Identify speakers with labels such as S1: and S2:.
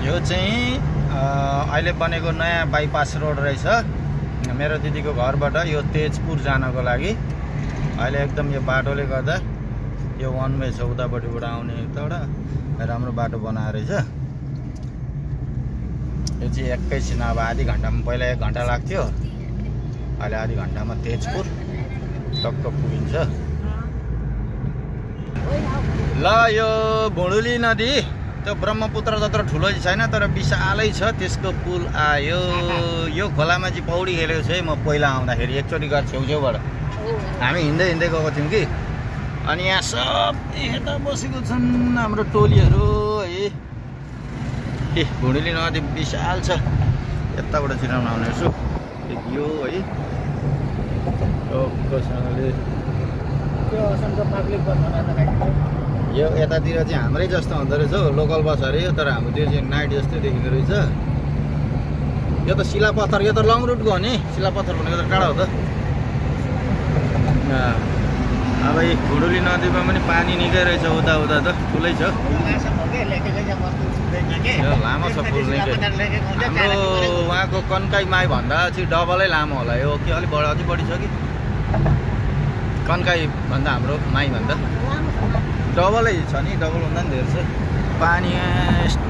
S1: यो चाहिँ अहिले बनेको नयाँ बाइपास रोड रहेछ मेरो दिदीको घरबाट यो तेजपुर जानको लागि। अहिले एकदम यो बाटोले गर्दा यो वान वे छ, उतापट्टिबाट आउने यताबाट राम्रो बाटो बनाएर रहेछ। यो चाहिँ एकैछिन अब आधी घन्टामा, पहिला 1 घन्टा लाग्थ्यो, अहिले आधी घन्टामा तेजपुर टक्क पुगिन्छ। ल यो भुँडुली नदी त्यो ब्रह्मपुत्र जत्रो ठुलो चाहिँ छैन तर विशालै छ, त्यसको पुल आयो। यो खोलामा चाहिँ पौडी खेलेको छु है म पहिला आउँदाखेरि, एकचोटि गएर छेउछेउबाट हामी हिँड्दै हिँड्दै गएको थियौँ कि। अनि यहाँ सब यता बसेको छन् हाम्रो टोलीहरू है। ए भुँडुली नदी विशाल छ, यताबाट छिराउन आउने छु यो है। यो यतातिर चाहिँ हाम्रै जस्तो हुँदो रहेछ हौ, लोकल बस अरे यो, तर हाम्रोतिर चाहिँ नाइट जस्तै देखिँदो रहेछ। यो त शिलापत्थर, यो त लङ रुटको हो नि, शिलापत्थर भनेको त टाढा हो त। अब यो भुँडुली नदीमा पनि पानी निकै रहेछ, उता उता त ठुलै छ, लामो छ पुल निकै। हाम्रो उहाँको कन्काई माई भन्दा चाहिँ डबलै लामो होला यो, कि अलिक अझै बढी छ कि कन्काई भन्दा हाम्रो माई भन्दा डबलै छ नि, डबल भन्दा पनि धेरै छ। पानी यस्तो